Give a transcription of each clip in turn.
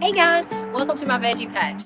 Hey guys, welcome to my veggie patch.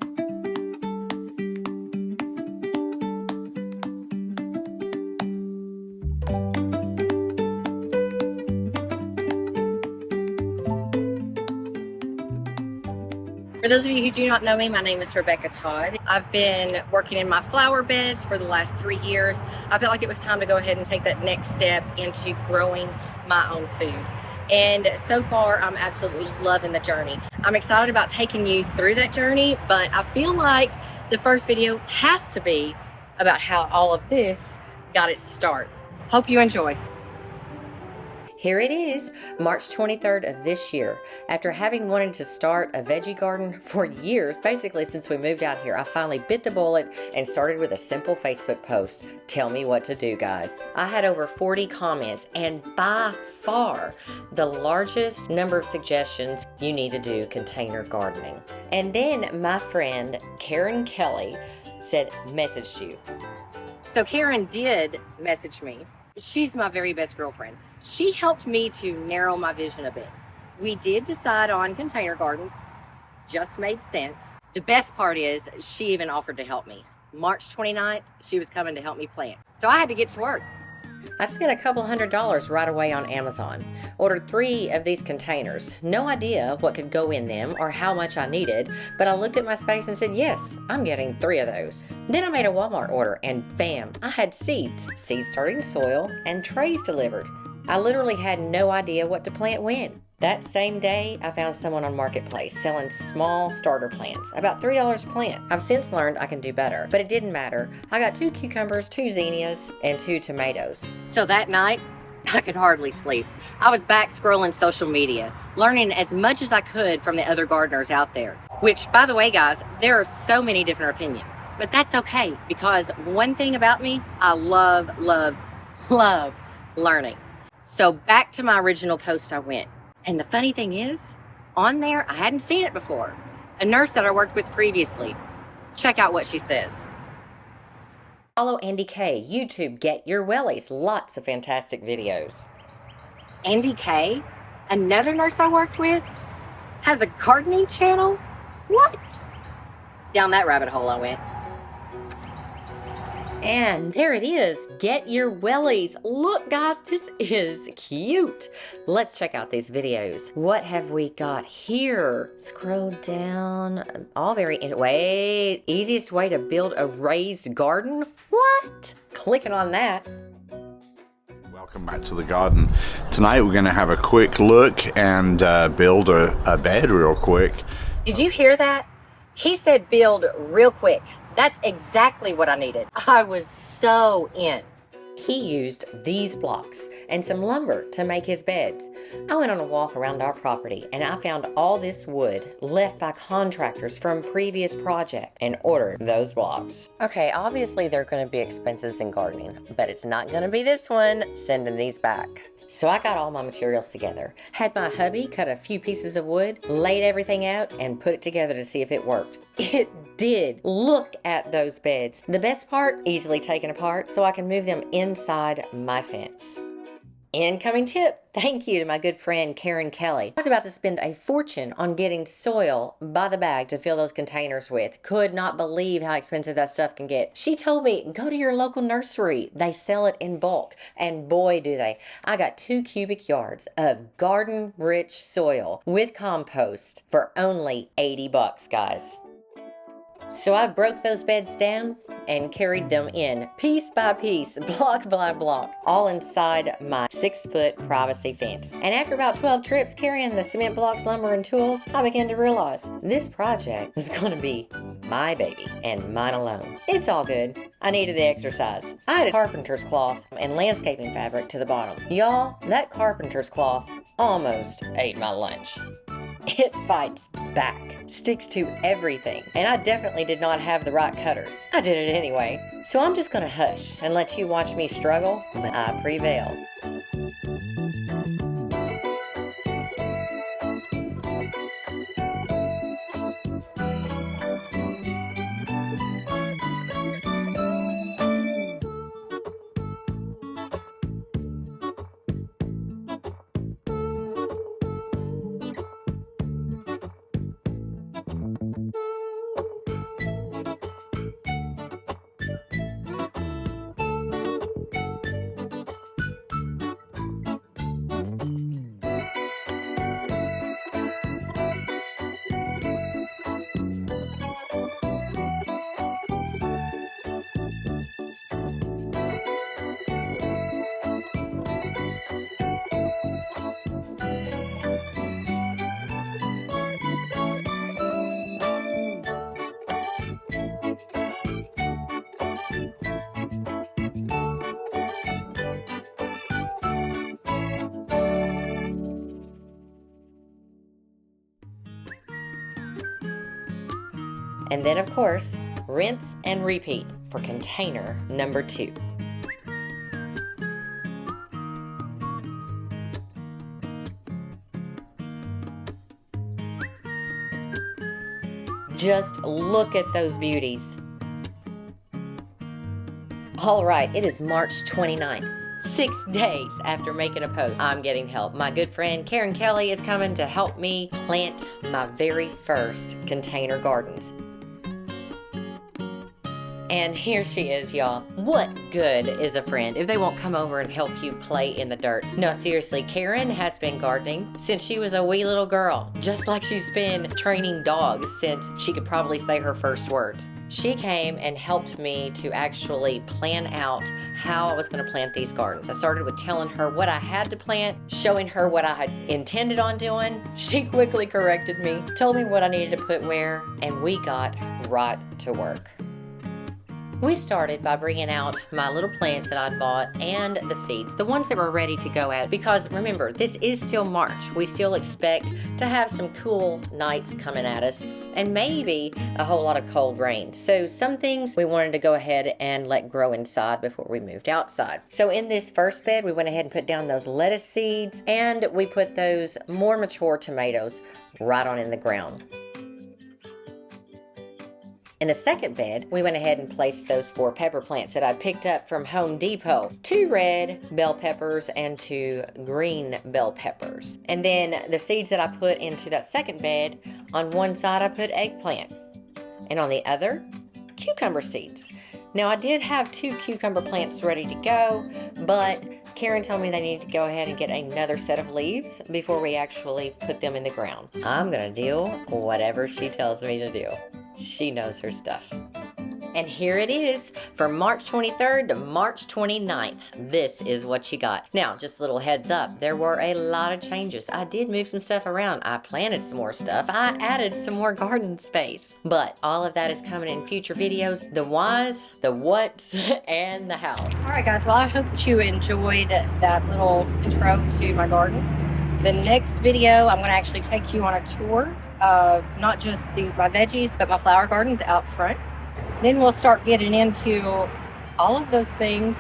For those of you who do not know me, my name is Rebecca Todd. I've been working in my flower beds for the last 3 years. I felt like it was time to go ahead and take that next step into growing my own food. And so far, I'm absolutely loving the journey. I'm excited about taking you through that journey, but I feel like the first video has to be about how all of this got its start. Hope you enjoy. Here it is, March 23rd of this year. After having wanted to start a veggie garden for years, basically since we moved out here, I finally bit the bullet and started with a simple Facebook post. Tell me what to do, guys. I had over 40 comments, and by far the largest number of suggestions you need to do container gardening. And then my friend Karen Kelly said, messaged you. So Karen did message me. She's my very best girlfriend. She helped me to narrow my vision a bit. We did decide on container gardens. Just made sense. The best part is she even offered to help me. March 29th, she was coming to help me plant. So I had to get to work. I spent a couple $100 right away on Amazon. Ordered 3 of these containers. No idea what could go in them or how much I needed, but I looked at my space and said, yes, I'm getting 3 of those. Then I made a Walmart order and bam, I had seeds starting soil, and trays delivered. I literally had no idea what to plant when. That same day, I found someone on Marketplace selling small starter plants, about $3 a plant. I've since learned I can do better, but it didn't matter. I got 2 cucumbers, 2 zinnias, and 2 tomatoes. So that night, I could hardly sleep. I was back scrolling social media, learning as much as I could from the other gardeners out there. Which, by the way, guys, there are so many different opinions, but that's okay, because one thing about me, I love learning. So back to my original post I went. And the funny thing is, on there, I hadn't seen it before. A nurse that I worked with previously. Check out what she says. Follow Andy K. YouTube, Get Your Wellies. Lots of fantastic videos. Andy K., another nurse I worked with, has a gardening channel? What? Down that rabbit hole I went. And there it is, Get Your Wellies. Look guys, this is cute. Let's check out these videos. What have we got here? Scroll down, all very, wait, easiest way to build a raised garden? What? Clicking on that. Welcome back to the garden. Tonight we're going to have a quick look and build a bed real quick. Did you hear that? He said build real quick. That's exactly what I needed. I was so in. He used these blocks and some lumber to make his beds. I went on a walk around our property and I found all this wood left by contractors from previous project and ordered those blocks. Okay, obviously there are going to be expenses in gardening, but it's not going to be this one, sending these back. So I got all my materials together, had my hubby cut a few pieces of wood, laid everything out, and put it together to see if it worked. It did. Look at those beds. The best part, easily taken apart so I can move them inside my fence. Incoming tip. Thank you to my good friend Karen Kelly. I was about to spend a fortune on getting soil by the bag to fill those containers with. Could not believe how expensive that stuff can get. She told me, go to your local nursery. They sell it in bulk. And boy, do they. I got 2 cubic yards of garden-rich soil with compost for only $80, guys. So I broke those beds down and carried them in piece by piece, block by block, all inside my 6-foot privacy fence. And after about 12 trips carrying the cement blocks, lumber, and tools, I began to realize this project was going to be my baby and mine alone. It's all good. I needed the exercise. I had a carpenter's cloth and landscaping fabric to the bottom. Y'all, that carpenter's cloth almost ate my lunch. It fights back, sticks to everything, and I definitely did not have the right cutters. I did it anyway. So I'm just gonna hush and let you watch me struggle, but I prevail. And then of course, rinse and repeat for container number 2. Just look at those beauties. All right, it is March 29th. 6 days after making a post, I'm getting help. My good friend Karen Kelly is coming to help me plant my very first container gardens. And here she is, y'all. What good is a friend if they won't come over and help you play in the dirt? No, seriously, Karen has been gardening since she was a wee little girl, just like she's been training dogs since she could probably say her first words. She came and helped me to actually plan out how I was going to plant these gardens. I started with telling her what I had to plant, showing her what I had intended on doing. She quickly corrected me, told me what I needed to put where, and we got right to work. We started by bringing out my little plants that I'd bought and the seeds, the ones that were ready to go out. Because remember, this is still March. We still expect to have some cool nights coming at us and maybe a whole lot of cold rain. So some things we wanted to go ahead and let grow inside before we moved outside. So in this first bed, we went ahead and put down those lettuce seeds and we put those more mature tomatoes right on in the ground. In the second bed, we went ahead and placed those 4 pepper plants that I picked up from Home Depot. 2 red bell peppers and 2 green bell peppers. And then the seeds that I put into that second bed, on one side I put eggplant, and on the other, cucumber seeds. Now I did have 2 cucumber plants ready to go, but Karen told me they needed to go ahead and get another set of leaves before we actually put them in the ground. I'm gonna do whatever she tells me to do. She knows her stuff. And here it is from March 23rd to March 29th. This is what you got. Now, just a little heads up, there were a lot of changes. I did move some stuff around. I planted some more stuff. I added some more garden space. But all of that is coming in future videos. The whys, the whats, and the hows. All right, guys. Well, I hope that you enjoyed that little intro to my gardens. The next video, I'm going to actually take you on a tour of not just my veggies, but my flower gardens out front. Then we'll start getting into all of those things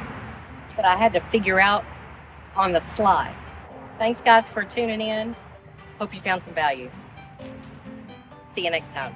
that I had to figure out on the slide. Thanks, guys, for tuning in. Hope you found some value. See you next time.